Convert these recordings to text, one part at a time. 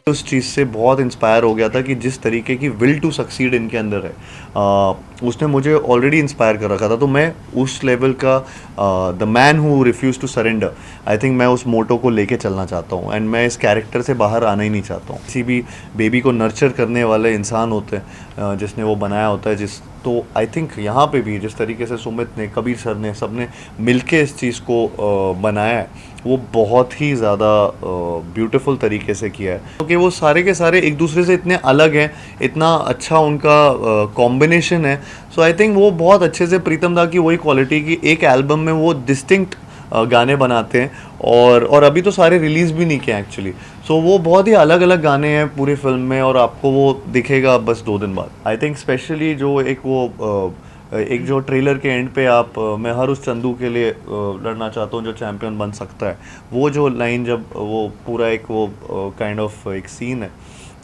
उस चीज़ से बहुत इंस्पायर हो गया था कि जिस तरीके की विल टू सक्सीड इनके अंदर है, उसने मुझे ऑलरेडी इंस्पायर कर रखा था। तो मैं उस लेवल का the man who refuse to surrender, I think मैं उस मोटो को लेके चलना चाहता हूँ एंड मैं इस कैरेक्टर से बाहर आना ही नहीं चाहता हूँ। किसी भी बेबी को नर्चर करने वाले इंसान होते हैं, जिसने वो बनाया होता है जिस तो आई थिंक यहाँ पे भी जिस तरीके से सुमित ने, कबीर सर ने, सब ने मिलके इस चीज़ को बनाया है, वो बहुत ही ज़्यादा ब्यूटीफुल तरीके से किया है, क्योंकि वो सारे के सारे एक दूसरे से इतने अलग हैं, इतना अच्छा उनका कॉम्बिनेशन है। सो आई थिंक वो बहुत अच्छे से प्रीतम दा की वही क्वालिटी की एक एल्बम में वो डिस्टिंक्ट गाने बनाते हैं, और अभी तो सारे रिलीज़ भी नहीं किए एक्चुअली। सो वो बहुत ही अलग अलग गाने हैं पूरी फिल्म में, और आपको वो दिखेगा बस 2 दिन बाद। आई थिंक स्पेशली जो एक जो ट्रेलर के एंड पे मैं हर उस चंदू के लिए लड़ना चाहता हूँ जो चैम्पियन बन सकता है, वो जो लाइन, जब वो पूरा एक वो काइंड ऑफ एक सीन है,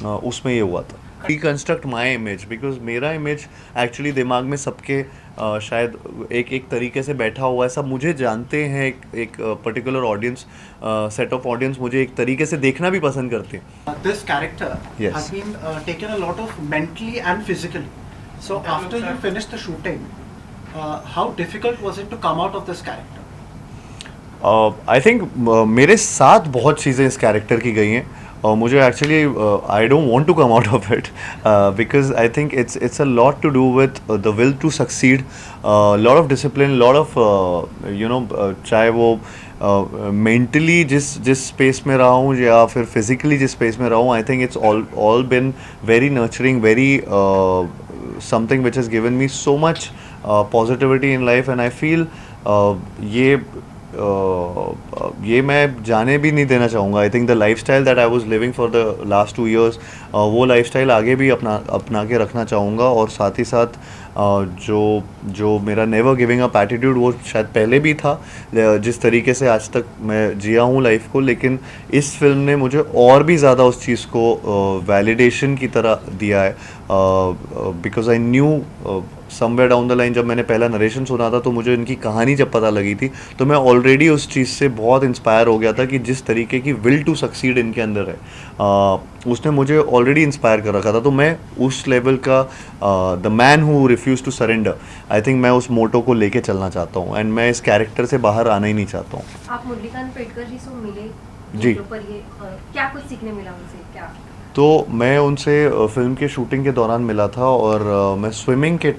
उसमें ये हुआ था। रिकन्स्ट्रक्ट माई इमेज, बिकॉज मेरा इमेज एक्चुअली दिमाग में सबके शायद एक एक तरीके से बैठा हुआ है। सब मुझे जानते हैं, एक particular audience, set of audience मुझे एक तरीके से देखना भी पसंद करते हैं। This character Yes. has been taken a lot of mentally and physically. So after you finished the shooting, how difficult was it to come out of this character? I think मेरे साथ बहुत चीज़ें इस कैरेक्टर की गई हैं, और मुझे actually I don't want to come out of it, because I think it's a lot to do with the will to succeed, lot of discipline, lot of चाहे वो मेंटली जिस स्पेस में रहा हूँ या फिर फिजिकली जिस स्पेस में रहा हूँ, आई think it's all been very nurturing, very something which has given me so much positivity in life, and I feel ये मैं जाने भी नहीं देना चाहूँगा। आई think the life style that I was living for the last 2 years, वो life style आगे भी अपना के रखना चाहूँगा, और साथ ही साथ जो मेरा नेवर गिविंग अप एटीट्यूड, वो शायद पहले भी था, जिस तरीके से आज तक मैं जिया हूँ लाइफ को, लेकिन इस फिल्म ने मुझे और भी ज़्यादा उस चीज़ को वैलिडेशन की तरह दिया है, because I knew somewhere down the line, जब मैंने पहला नरेशन सुना था, तो मुझे इनकी कहानी जब पता लगी थी, तो मैं ऑलरेडी उस चीज़ से बहुत इंस्पायर हो गया था कि जिस तरीके की विल टू सक्सीड इनके अंदर है, उसने मुझे ऑलरेडी इंस्पायर कर रखा था। तो मैं उस लेवल का the man who refuse to surrender, I think मैं उस मोटो को लेके चलना चाहता हूँ, एंड मैं इस कैरेक्टर से बाहर आना ही नहीं चाहता हूँ। आप मुरलीकांत पेडकर जी से मिले जी। पर ये क्या कुछ सीखने मिला उनसे, क्या? तो मैं उनसे फ़िल्म के शूटिंग के दौरान मिला था, और मैं स्विमिंग के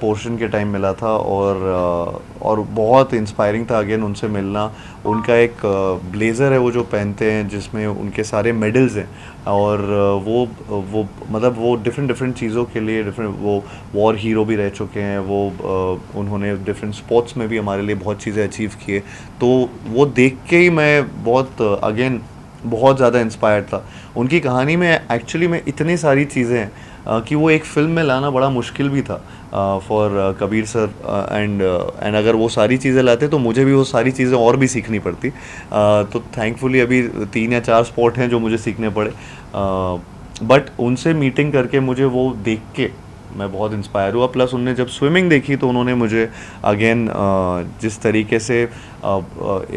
पोर्शन के टाइम मिला था, और बहुत इंस्पायरिंग था अगेन उनसे मिलना। उनका एक ब्लेज़र है वो जो पहनते हैं, जिसमें उनके सारे मेडल्स हैं, और वो मतलब वो डिफरेंट चीज़ों के लिए वो वॉर हीरो भी रह चुके हैं, वो उन्होंने डिफरेंट स्पोर्ट्स में भी हमारे लिए बहुत चीज़ें अचीव किए। तो वो देख के ही मैं बहुत ज़्यादा इंस्पायर्ड था। उनकी कहानी में एक्चुअली में इतनी सारी चीज़ें हैं कि वो एक फ़िल्म में लाना बड़ा मुश्किल भी था फॉर कबीर सर, एंड अगर वो सारी चीज़ें लाते तो मुझे भी वो सारी चीज़ें और भी सीखनी पड़ती। तो थैंकफुली अभी 3 या 4 स्पॉट हैं जो मुझे सीखने पड़े, बट उनसे मीटिंग करके मुझे वो देख के मैं बहुत इंस्पायर हुआ। प्लस उनने जब स्विमिंग देखी तो उन्होंने मुझे अगेन जिस तरीके से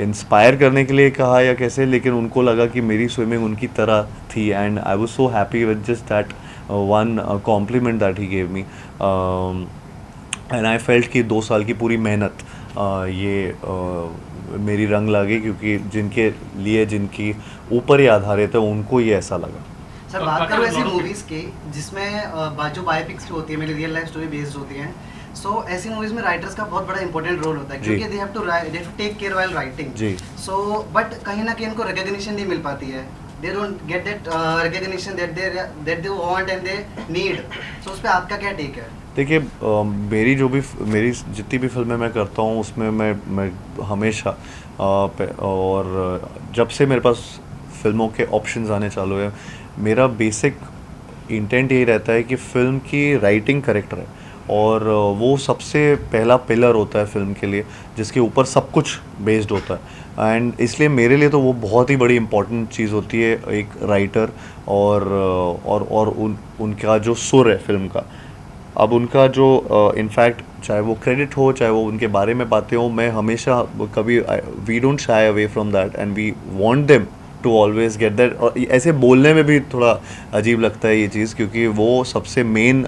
इंस्पायर करने के लिए कहा या कैसे, लेकिन उनको लगा कि मेरी स्विमिंग उनकी तरह थी, and I was so happy with just that one compliment that he gave me, and I felt कि 2 साल की पूरी मेहनत मेरी रंग लगी, क्योंकि जिनकी ऊपर ही आधारित है उनको ये ऐसा लगा। सर बात करो ऐसी मूवीज की जिसमें जो बायोपिक्स होती है, मेरी रियल लाइफ स्टोरी बेस्ड होती हैं, सो ऐसी मूवीज में राइटर्स का बहुत बड़ा इंपॉर्टेंट रोल होता है, क्योंकि they have to take care while writing. जी। सो बट कहीं ना कहीं इनको रिकॉग्निशन नहीं मिल पाती है, they don't get that recognition that they want and they need. So उस पे आपका क्या टेक है? देखिए, मेरी जितनी भी फिल्में मैं करता हूँ उसमें मैं हमेशा और जब से मेरे पास फिल्मों के ऑप्शंस आने चालू है, मेरा बेसिक इंटेंट यही रहता है कि फ़िल्म की राइटिंग करेक्ट रहे, और वो सबसे पहला पिलर होता है फ़िल्म के लिए, जिसके ऊपर सब कुछ बेस्ड होता है। एंड इसलिए मेरे लिए तो वो बहुत ही बड़ी इम्पॉर्टेंट चीज़ होती है, एक राइटर और उनका जो सुर है फ़िल्म का। अब उनका जो इनफैक्ट चाहे वो क्रेडिट हो, चाहे वो उनके बारे में बातें हो, मैं हमेशा कभी we don't shy away from that, and we want them to always get that. और ऐसे बोलने में भी थोड़ा अजीब लगता है ये चीज़, क्योंकि वो सबसे मेन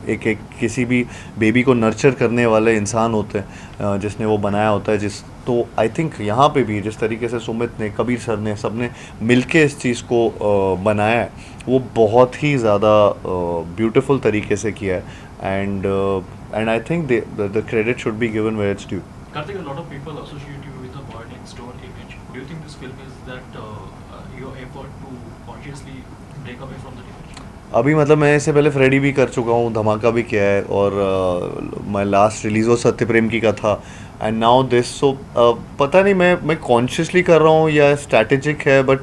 एक किसी भी बेबी को नर्चर करने वाले इंसान होते हैं जिसने वो बनाया होता है। तो आई थिंक यहाँ पे भी जिस तरीके से सुमित ने, कबीर सर ने, सब ने मिलके इस चीज़ को बनाया है, वो बहुत ही ज़्यादा ब्यूटीफुल तरीके से किया है। And I think the credit should be given where it's due. Karthik, a lot of people associate you with a boy next door image. Do you think this film is that your effort to consciously break away from that image? अभी मतलब मैं इससे पहले Freddy भी कर चुका हूँ, धमाका भी किया है, और माई लास्ट रिलीज वो सत्य प्रेम की का था, एंड नाउ दिस। सो पता नहीं मैं कॉन्शियसली कर रहा हूँ या स्ट्रैटेजिक है, but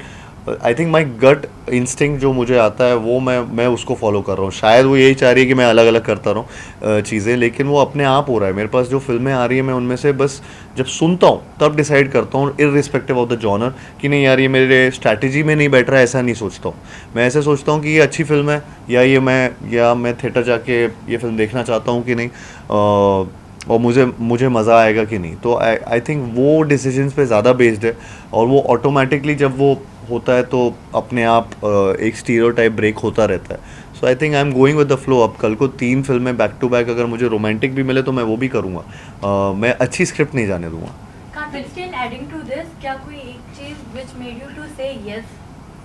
I think my gut instinct जो मुझे आता है वो मैं उसको फॉलो कर रहा हूँ। शायद वो यही चाह रही है कि मैं अलग अलग करता रहूँ चीज़ें, लेकिन वो अपने आप हो रहा है। मेरे पास जो फिल्में आ रही हैं, मैं उनमें से बस जब सुनता हूँ तब डिसाइड करता हूँ, इररिस्पेक्टिव ऑफ द जॉनर, कि नहीं यार ये मेरे स्ट्रैटेजी में नहीं बैठ रहा है, ऐसा नहीं सोचता हूँ। मैं ऐसे सोचता हूँ कि ये अच्छी फिल्म है, या मैं थिएटर जाके ये फिल्म देखना चाहता हूँ कि नहीं, और मुझे मज़ा आएगा कि नहीं। तो आई थिंक वो डिसीजंस पे ज़्यादा बेस्ड है, और वो ऑटोमेटिकली जब वो होता है तो अपने आप एक स्टीरियोटाइप ब्रेक होता रहता है। So I think I am going with the flow. अब कल को 3 फिल्में बैक टू बैक अगर मुझे रोमांटिक भी मिले तो मैं वो भी करूँगा। मैं अच्छी स्क्रिप्ट नहीं जाने दूँगा। But still adding to this, क्या कोई एक चीज which made you to say yes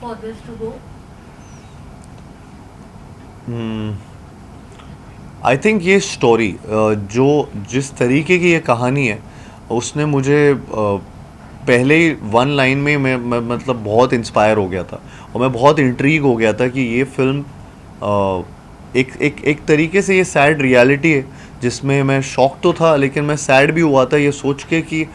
for this to go? I think ये स्टोरी जिस तरीके की ये कहानी है, उसने मुझे पहले ही 1 लाइन में मैं मतलब बहुत इंस्पायर हो गया था, और मैं बहुत इंट्रीग हो गया था कि ये फिल्म एक तरीके से ये सैड रियलिटी है, जिसमें मैं शॉक तो था लेकिन मैं सैड भी हुआ था ये सोच के कि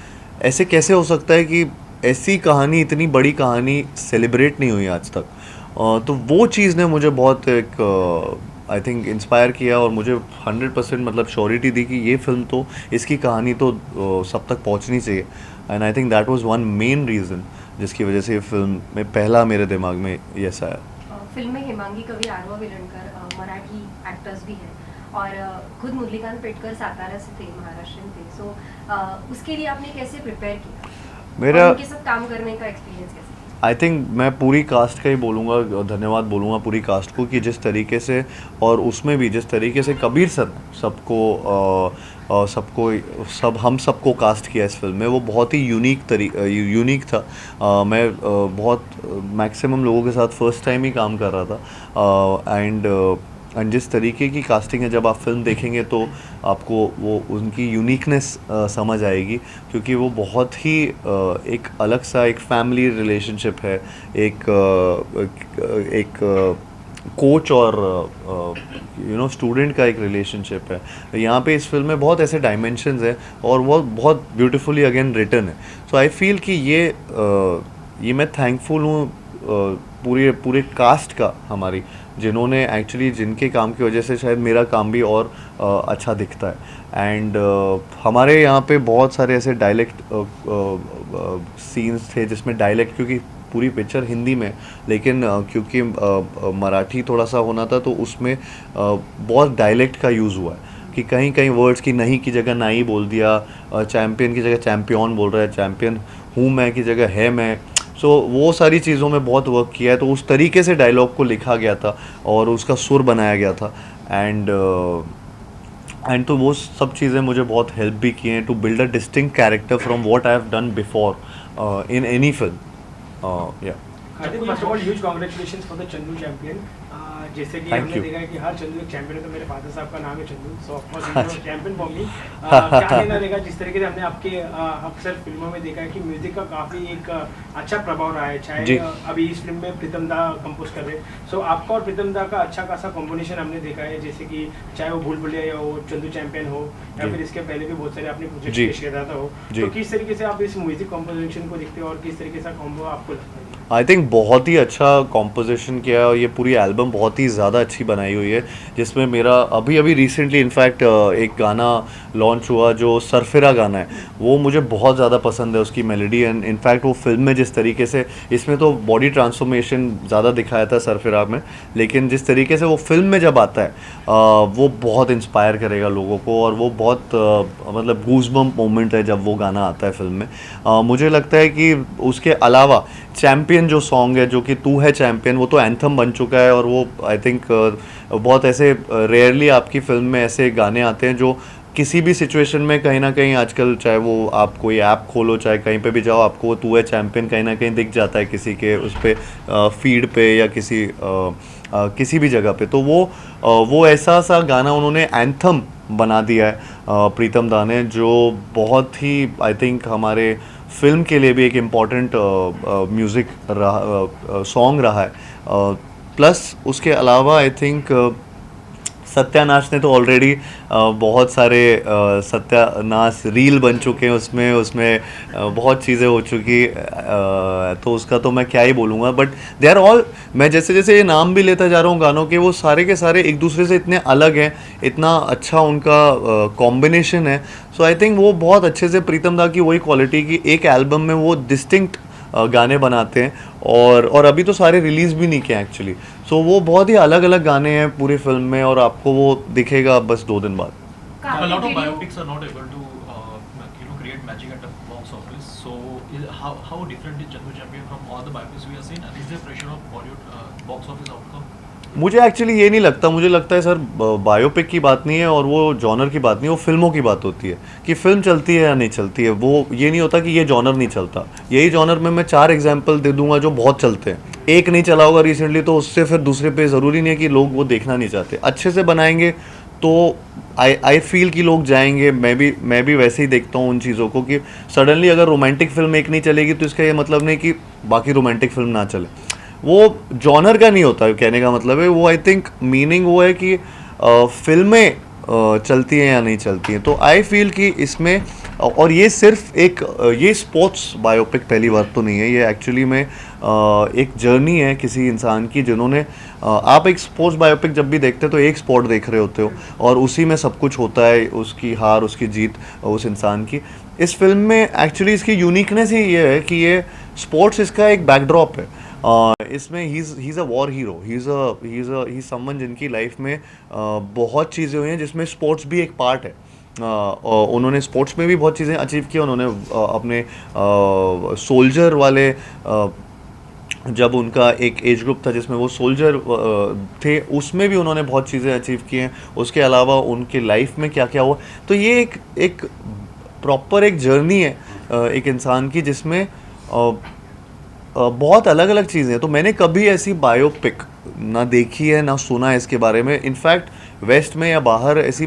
ऐसे कैसे हो सकता है कि ऐसी कहानी, इतनी बड़ी कहानी सेलिब्रेट नहीं हुई आज तक। तो वो चीज़ ने मुझे बहुत आई थिंक इंस्पायर किया, और मुझे 100% मतलब श्योरिटी दी कि ये फिल्म तो, इसकी कहानी तो सब तक पहुंचनी चाहिए। And I think that was one main reason जिसकी वजह से ये फिल्म में पहला मेरे दिमाग में यस आया। फिल्म में हेमांगी कवि, आरवा विलणकर मराठी एक्टर्स भी हैं, और खुद मुरलीकांत पेटकर सातारा से थे, महाराष्ट्र थे। सो उसके लिए आपने कैसे प्रिपेयर किया? मेरा और उनके साथ काम करने का एक्सपीरियंस कैसा? आई थिंक मैं पूरी कास्ट का ही बोलूँगा, धन्यवाद बोलूँगा पूरी कास्ट को, कि जिस तरीके से, और उसमें भी जिस तरीके से कबीर सर ने हम सबको कास्ट किया इस फिल्म में, वो बहुत ही यूनिक था। मैं बहुत मैक्सिमम लोगों के साथ फर्स्ट टाइम ही काम कर रहा था, एंड जिस तरीके की कास्टिंग है, जब आप फिल्म देखेंगे तो आपको वो उनकी यूनिकनेस समझ आएगी, क्योंकि वो बहुत ही एक अलग सा एक फैमिली रिलेशनशिप है, एक कोच और स्टूडेंट का एक रिलेशनशिप है। यहाँ पे इस फिल्म में बहुत ऐसे डायमेंशंस हैं, और वो बहुत ब्यूटीफुली अगेन रिटन है। सो आई फील कि ये मैं थैंकफुल हूँ पूरे कास्ट का, हमारी, जिन्होंने एक्चुअली, जिनके काम की वजह से शायद मेरा काम भी और अच्छा दिखता है। एंड हमारे यहाँ पे बहुत सारे ऐसे डायलेक्ट सीन्स थे जिसमें डायलेक्ट, क्योंकि पूरी पिक्चर हिंदी में, लेकिन क्योंकि मराठी थोड़ा सा होना था, तो उसमें बहुत डायलेक्ट का यूज़ हुआ है, कि कहीं कहीं वर्ड्स की नहीं की जगह नहीं बोल दिया, चैम्पियन की जगह चैम्पियन बोल रहा है, चैम्पियन हूँ मैं की जगह है मैं। सो वो सारी चीज़ों में बहुत वर्क किया है, तो उस तरीके से डायलॉग को लिखा गया था और उसका सुर बनाया गया था। एंड तो वो सब चीज़ें मुझे बहुत हेल्प भी किए हैं to build a distinct character from what I have done before in any film. या Hardik, first of all huge congratulations for the Chandu champion. जैसे कि Thank हमने you. देखा है कि हर चंदू एक चैंपियन है, तो मेरे फादर साहब का नाम है चंदू, सो of course champion for me. क्या कहना रहेगा, जिस तरीके से हमने आपके अक्सर फिल्मों में देखा है कि म्यूजिक का काफ़ी एक अच्छा प्रभाव रहा है, चाहे अभी इस फिल्म में प्रीतम दा कंपोज कर रहे हैं। सो आपका और प्रीतम दा का अच्छा खासा कॉम्बिनेशन हमने देखा है, जैसे कि चाहे वो भूल भुलैया हो, चंदू चैंपियन हो, या फिर इसके पहले भी बहुत सारे आपने प्रोजेक्ट पेश किया था हो। तो किस तरीके से आप इस म्यूजिक कॉम्पोजिशन को देखते हो और किस तरीके से कॉम्बो आपको लगता है? आई थिंक बहुत ही अच्छा कॉम्पोजिशन किया है और ये पूरी एल्बम बहुत ही ज़्यादा अच्छी बनाई हुई है, जिसमें मेरा अभी अभी रिसेंटली इनफैक्ट एक गाना लॉन्च हुआ जो सरफिरा गाना है, वो मुझे बहुत ज़्यादा पसंद है, उसकी मेलोडी एंड इनफैक्ट वो फिल्म में जिस तरीके से, इसमें तो बॉडी ट्रांसफॉर्मेशन ज़्यादा दिखाया था सरफिरा में, लेकिन जिस तरीके से वो फिल्म में जब आता है वो बहुत इंस्पायर करेगा लोगों को और वो बहुत मतलब गूज़बम्प मोमेंट है जब वो गाना आता है फिल्म में। मुझे लगता है कि उसके अलावा चैम्पियन जो सॉन्ग है, जो कि तू है चैम्पियन, वो तो एंथम बन चुका है और वो आई थिंक बहुत ऐसे रेयरली आपकी फिल्म में ऐसे गाने आते हैं जो किसी भी सिचुएशन में कहीं ना कहीं आजकल, चाहे वो आप कोई ऐप खोलो, चाहे कहीं पे भी जाओ, आपको तू है चैम्पियन कहीं ना कहीं दिख जाता है किसी के उस पर फीड पे या किसी भी जगह पे। तो वो ऐसा सा गाना उन्होंने एंथम बना दिया है प्रीतम दा ने, जो बहुत ही आई थिंक हमारे फिल्म के लिए भी एक इम्पॉर्टेंट म्यूज़िक सॉन्ग रहा है। प्लस उसके अलावा आई थिंक सत्यानाश ने तो ऑलरेडी बहुत सारे सत्यानाश रील बन चुके हैं, उसमें बहुत चीज़ें हो चुकी, तो उसका तो मैं क्या ही बोलूँगा, बट दे आर ऑल, मैं जैसे जैसे ये नाम भी लेता जा रहा हूँ गानों के, वो सारे के सारे एक दूसरे से इतने अलग हैं, इतना अच्छा उनका कॉम्बिनेशन है। सो आई थिंक वो बहुत अच्छे से प्रीतम दा की वही क्वालिटी की एक एल्बम में वो डिस्टिंक्ट गाने बनाते हैं और अभी तो सारे रिलीज़ भी नहीं किए एक्चुअली। सो वो बहुत ही अलग अलग गाने हैं पूरी फिल्म में और आपको वो दिखेगा बस 2 दिन बाद। A lot of biopics are not able to, create magic at the box office. So, how different is Jandu Champion from all the biopics we have seen? And is there pressure of Bollywood box office outcome? मुझे actually ये नहीं लगता, मुझे लगता है sir biopic की बात नहीं है और वो जॉनर की बात नहीं है, वो फिल्मों की बात होती है कि फिल्म चलती है या नहीं चलती है। वो ये नहीं होता कि ये जॉनर नहीं चलता। यही जॉनर में मैं 4 एग्जांपल दे दूंगा जो बहुत चलते हैं। एक नहीं चला होगा रिसेंटली तो उससे फिर दूसरे पे ज़रूरी नहीं है कि लोग वो देखना नहीं चाहते। अच्छे से बनाएंगे तो आई फील कि लोग जाएंगे। मैं भी वैसे ही देखता हूँ उन चीज़ों को कि सडनली अगर रोमांटिक फिल्म एक नहीं चलेगी तो इसका ये मतलब नहीं कि बाकी रोमांटिक फिल्म ना चले। वो जॉनर का नहीं होता कहने का मतलब है, वो आई थिंक मीनिंग वो है कि फिल्में चलती हैं या नहीं चलती हैं। तो आई फील कि इसमें, और ये सिर्फ ये स्पोर्ट्स बायोपिक पहली बार तो नहीं है, ये एक्चुअली में एक जर्नी है किसी इंसान की, जिन्होंने आप एक स्पोर्ट्स बायोपिक जब भी देखते हो तो एक स्पोर्ट देख रहे होते हो और उसी में सब कुछ होता है, उसकी हार उसकी जीत उस इंसान की। इस फिल्म में एक्चुअली इसकी यूनिकनेस ही ये है कि ये स्पोर्ट्स इसका एक बैकड्रॉप है। इसमें he is a war hero, he is someone जिनकी लाइफ में बहुत चीज़ें हुई हैं जिसमें स्पोर्ट्स भी एक पार्ट है। उन्होंने स्पोर्ट्स में भी बहुत चीज़ें अचीव की। उन्होंने अपने सोल्जर वाले जब उनका एक एज ग्रुप था जिसमें वो सोल्जर थे, उसमें भी उन्होंने बहुत चीज़ें अचीव की हैं। उसके अलावा उनके लाइफ में क्या क्या हुआ, तो ये एक प्रॉपर एक जर्नी है एक इंसान की, जिसमें बहुत अलग अलग चीज़ें हैं। तो मैंने कभी ऐसी बायोपिक ना देखी है ना सुना है इसके बारे में। इनफैक्ट वेस्ट में या बाहर ऐसी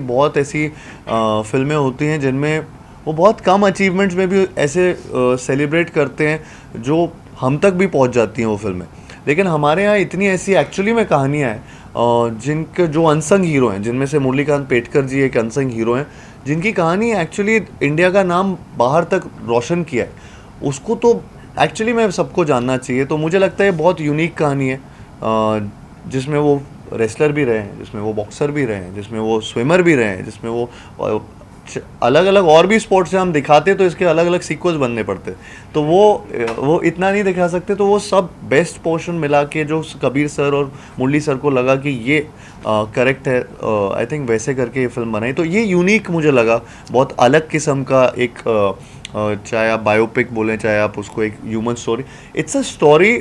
फिल्में होती हैं जिनमें वो बहुत कम अचीवमेंट्स में भी ऐसे सेलिब्रेट करते हैं जो हम तक भी पहुंच जाती हैं वो फिल्में। लेकिन हमारे यहाँ इतनी ऐसी एक्चुअली में कहानियाँ हैं जिनके जो अनसंग हीरो हैं, जिनमें से मुरलीकांत पेटकर जी एक अनसंग हीरो हैं जिनकी कहानी एक्चुअली इंडिया का नाम बाहर तक रोशन किया है। उसको तो एक्चुअली में सबको जानना चाहिए। तो मुझे लगता है बहुत यूनिक कहानी है जिसमें वो रेसलर भी रहे हैं, जिसमें वो बॉक्सर भी रहे हैं, जिसमें वो स्विमर भी रहे हैं, जिसमें वो अलग अलग और भी स्पोर्ट्स से हम दिखाते तो इसके अलग अलग सीक्वेंस बनने पड़ते। तो वो इतना नहीं दिखा सकते। तो वो सब बेस्ट पोर्शन मिला के जो कबीर सर और मुरली सर को लगा कि ये करेक्ट है, आई थिंक वैसे करके ये फिल्म बनाई। तो ये यूनिक मुझे लगा, बहुत अलग किस्म का एक चाहे आप बायोपिक बोलें, चाहे आप उसको एक human story, it's a story.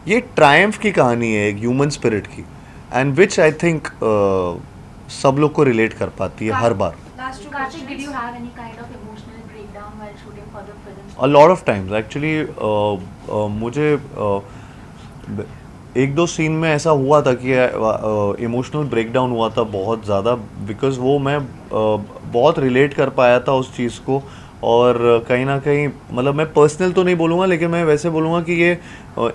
ये ट्रायम्फ की कहानी है एक ह्यूमन स्पिरिट की, एंड विच आई थिंक सब लोग को रिलेट कर पाती है हर बार। Last two Karthik, questions. did you have any kind of emotional breakdown while shooting for the film? A lot of times actually मुझे 1-2 सीन में ऐसा हुआ था कि इमोशनल ब्रेकडाउन हुआ था बहुत ज़्यादा, बिकॉज़ वो मैं बहुत रिलेट कर पाया था उस चीज़ को। और कहीं ना कहीं मतलब मैं पर्सनल तो नहीं बोलूँगा, लेकिन मैं वैसे बोलूँगा कि ये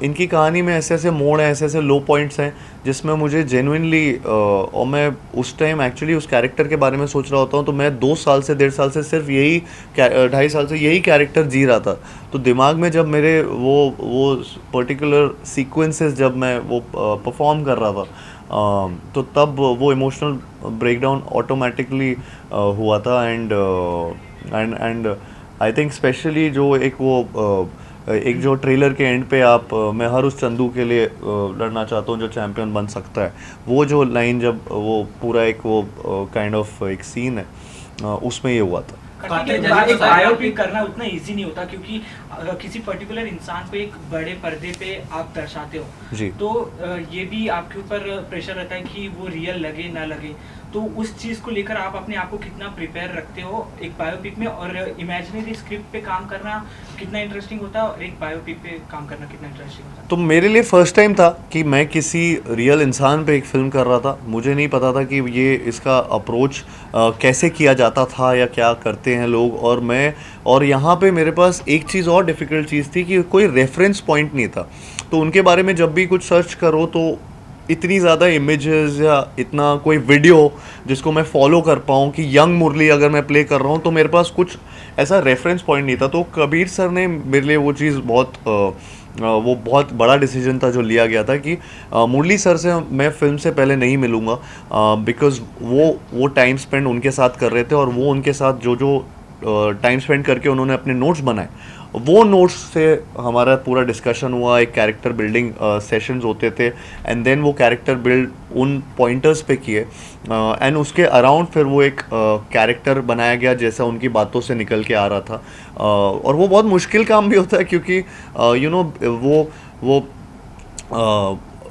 इनकी कहानी में ऐसे ऐसे मोड़ हैं, ऐसे ऐसे लो पॉइंट्स हैं जिसमें मुझे जेन्युइनली, और मैं उस टाइम एक्चुअली उस कैरेक्टर के बारे में सोच रहा होता हूँ, तो मैं 2 साल से 1.5 साल से सिर्फ यही 2.5 साल से यही कैरेक्टर जी रहा था। तो दिमाग में जब मेरे वो पर्टिकुलर सीक्वेंसेस जब मैं वो परफॉर्म कर रहा था, तो तब वो इमोशनल ब्रेकडाउन ऑटोमेटिकली हुआ था। एंड आई थिंक स्पेशली जो एक जो ट्रेलर के एंड पे मैं हर उस चंदू के लिए लड़ना चाहता हूँ जो चैम्पियन बन सकता है, वो जो लाइन जब वो पूरा एक वो काइंड ऑफ एक सीन है, उसमें ये हुआ था। एक बायोपिक करना उतना इजी नहीं होता, क्योंकि किसी पर्टिकुलर इंसान को एक बड़े पर्दे पे आप दर्शाते हो जी। तो ये भी आपके ऊपर प्रेशर रहता है कि वो रियल लगे ना लगे। तो उस चीज़ को लेकर आप अपने आप को कितना प्रिपेयर रखते हो एक बायोपिक में, और इमेजिनरी स्क्रिप्ट पे काम करना कितना इंटरेस्टिंग होता है और एक बायोपिक पे काम करना कितना इंटरेस्टिंग होता है? तो मेरे लिए फर्स्ट टाइम था कि मैं किसी रियल इंसान पे एक फ़िल्म कर रहा था। मुझे नहीं पता था कि ये इसका अप्रोच कैसे किया जाता था या क्या करते हैं लोग। और यहाँ पे मेरे पास एक चीज़ और डिफ़िकल्ट चीज़ थी कि कोई रेफरेंस पॉइंट नहीं था। तो उनके बारे में जब भी कुछ सर्च करो तो इतनी ज़्यादा इमेजेस या इतना कोई वीडियो जिसको मैं फॉलो कर पाऊँ कि यंग मुरली अगर मैं प्ले कर रहा हूँ, तो मेरे पास कुछ ऐसा रेफरेंस पॉइंट नहीं था। तो कबीर सर ने मेरे लिए वो चीज़ वो बहुत बड़ा डिसीजन था जो लिया गया था कि मुरली सर से मैं फ़िल्म से पहले नहीं मिलूँगा, बिकॉज़ वो टाइम स्पेंड उनके साथ कर रहे थे, और वो उनके साथ जो टाइम स्पेंड करके उन्होंने अपने नोट्स बनाए, वो नोट्स से हमारा पूरा डिस्कशन हुआ। एक कैरेक्टर बिल्डिंग सेशंस होते थे, एंड देन वो कैरेक्टर बिल्ड उन पॉइंटर्स पे किए, एंड उसके अराउंड फिर वो एक कैरेक्टर बनाया गया जैसा उनकी बातों से निकल के आ रहा था। और वो बहुत मुश्किल काम भी होता है, क्योंकि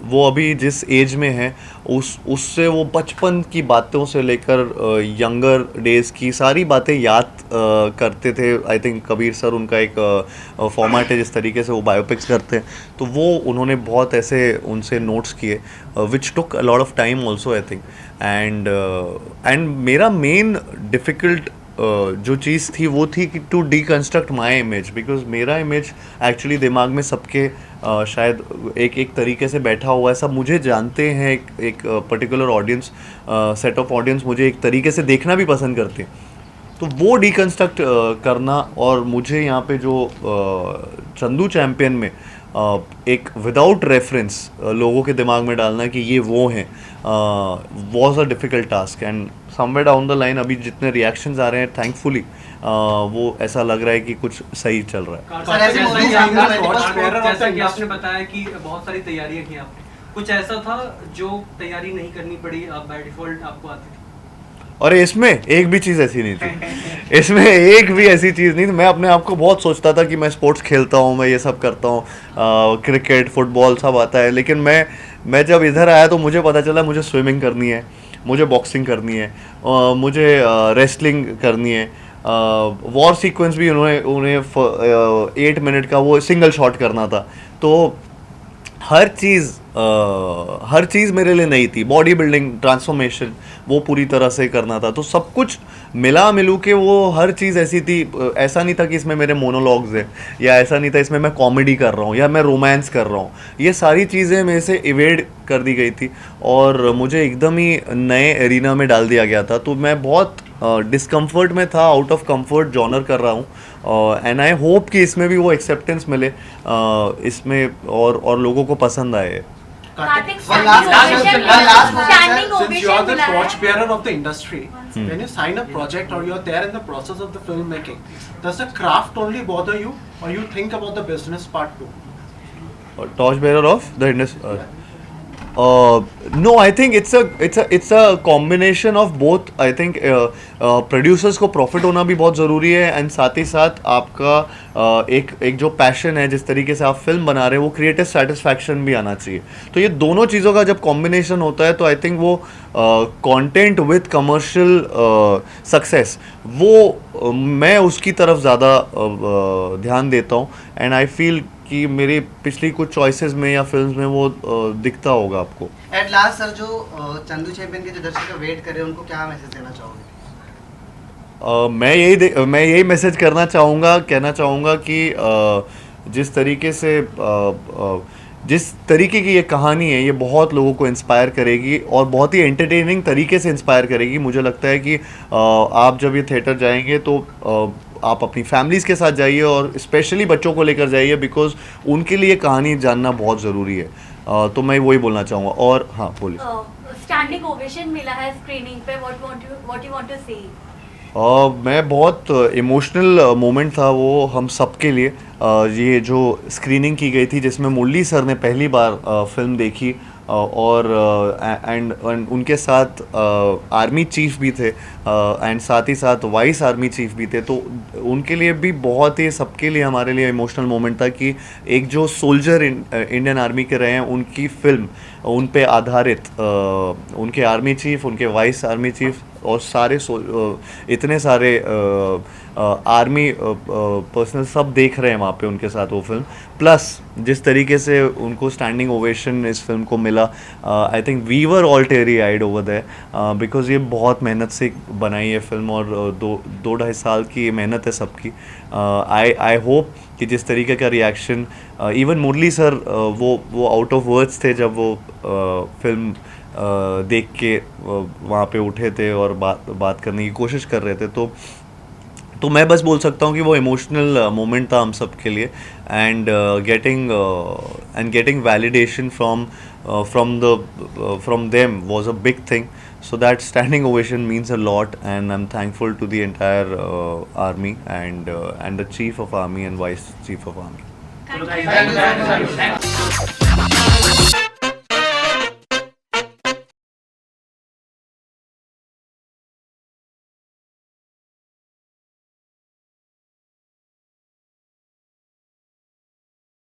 वो अभी जिस एज में है उससे वो बचपन की बातों से लेकर यंगर डेज़ की सारी बातें याद करते थे। आई थिंक कबीर सर उनका एक फॉर्मेट है जिस तरीके से वो बायोपिक्स करते हैं, तो वो उन्होंने बहुत ऐसे उनसे नोट्स किए, which took a lot of time also I think. And मेरा मेन डिफ़िकल्ट जो चीज़ थी वो थी कि to deconstruct my image, because मेरा इमेज एक्चुअली दिमाग में सबके शायद एक तरीके से बैठा हुआ है। सब मुझे जानते हैं, एक particular audience, set of audience मुझे एक तरीके से देखना भी पसंद करते हैं। तो वो डीकंस्ट्रक्ट करना, और मुझे यहाँ पे जो चंदू चैम्पियन में एक विदाउट रेफरेंस लोगों के दिमाग में डालना कि ये वो हैं, was a difficult task. And somewhere down the line अभी जितने रिएक्शंस आ रहे हैं, थैंकफुली वो ऐसा लग रहा है कि कुछ सही चल रहा है। सर, ऐसी movies जैसा कि आपने बताया कि बहुत सारी तैयारियां की आपने, कुछ ऐसा था जो तैयारी नहीं करनी पड़ी, आप बाय डिफॉल्ट आपको आती थी? और इसमें एक भी चीज़ ऐसी नहीं थी, इसमें एक भी ऐसी चीज़ नहीं थी। मैं अपने आप को बहुत सोचता था कि मैं स्पोर्ट्स खेलता हूँ, मैं ये सब करता हूँ, क्रिकेट फुटबॉल सब आता है, लेकिन मैं जब इधर आया तो मुझे पता चला मुझे स्विमिंग करनी है, मुझे बॉक्सिंग करनी है, मुझे रेसलिंग करनी है। वॉर सीक्वेंस भी उन्हें 8 मिनट का वो सिंगल शॉट करना था। तो हर चीज़ मेरे लिए नई थी। बॉडी बिल्डिंग ट्रांसफॉर्मेशन वो पूरी तरह से करना था। तो सब कुछ मिलू के वो हर चीज़ ऐसी थी। ऐसा नहीं था कि इसमें मेरे मोनोलॉग्स हैं, या ऐसा नहीं था इसमें मैं कॉमेडी कर रहा हूँ या मैं रोमांस कर रहा हूँ। ये सारी चीज़ें मेरे से इवेड कर दी गई थी और मुझे एकदम ही नए एरिना में डाल दिया गया था। तो मैं बहुत डिस्कम्फर्ट में था, आउट ऑफ कंफर्ट जॉनर कर रहा हूँ। एंड आई होप कि इसमें भी वो एक्सेप्टेंस मिले इसमें और लोगों को पसंद आए। Karthik, One standing Since you are the ovation torchbearer of the industry, when you sign a project or you're there in the process of the filmmaking, does the craft only bother you, or you think about the business part too? Torchbearer of the industry. No, I think it's a combination of both. I think producers को profit होना भी बहुत ज़रूरी है, and साथ ही साथ आपका एक जो पैशन है, जिस तरीके से आप फिल्म बना रहे हैं, वो क्रिएटिव सेटिस्फैक्शन भी आना चाहिए। तो ये दोनों चीज़ों का जब कॉम्बिनेशन होता है तो आई थिंक वो कंटेंट विद कमर्शियल सक्सेस, वो मैं उसकी तरफ ज़्यादा ध्यान देता हूँ। एंड आई फील कि मेरी पिछली कुछ चॉइसेस में या फिल्म्स में वो दिखता होगा आपको। एट लास्ट सर, जो चंदू चैंपियन के जो दर्शक वेट कर रहे हैं, उनको क्या मैसेज देना चाहोगे? मैं यही मैसेज करना चाहूँगा, कहना चाहूँगा कि जिस तरीके से जिस तरीके की ये कहानी है, ये बहुत लोगों को इंस्पायर करेगी और बहुत ही एंटरटेनिंग तरीके से इंस्पायर करेगी। मुझे लगता है कि आप जब ये थिएटर जाएंगे तो आप अपनी फैमिलीज़ के साथ जाइए और स्पेशली बच्चों को लेकर जाइए, बिकॉज उनके लिए कहानी जानना बहुत ज़रूरी है। तो मैं वही बोलना चाहूँगा। और हाँ, बोलिए। स्टैंडिंग ओवेशन मिला है स्क्रीनिंग पे, व्हाट यू वांट टू से? मैं बहुत इमोशनल मोमेंट था वो हम सब के लिए। ये जो स्क्रीनिंग की गई थी जिसमें मुरली सर ने पहली बार फिल्म देखी, और एंड उनके साथ आर्मी चीफ भी थे, एंड साथ ही साथ वाइस आर्मी चीफ भी थे। तो उनके लिए भी बहुत ही, सबके लिए, हमारे लिए इमोशनल मोमेंट था कि एक जो सोल्जर इंडियन आर्मी के रहे हैं, उनकी फिल्म, उन पे आधारित, उनके आर्मी चीफ, उनके वाइस आर्मी चीफ और सारे इतने सारे आर्मी पर्सनल सब देख रहे हैं वहाँ पे उनके साथ वो फिल्म। प्लस जिस तरीके से उनको स्टैंडिंग ओवेशन इस फिल्म को मिला, I think we were all teary eyed over there, because ये बहुत मेहनत से बनाई है फिल्म और दो ढाई साल की मेहनत है सबकी। आई होप कि जिस तरीके का रिएक्शन, इवन मुरली सर वो आउट ऑफ वर्ड्स थे जब वो फिल्म देख के वहाँ पे उठे थे और बात करने की कोशिश कर रहे थे। तो मैं बस बोल सकता हूँ कि वो इमोशनल मोमेंट था हम सब के लिए, and getting validation from them was a big thing. So that standing ovation means a lot, and I'm thankful to the entire army and the chief of army and vice chief of army. Thank you.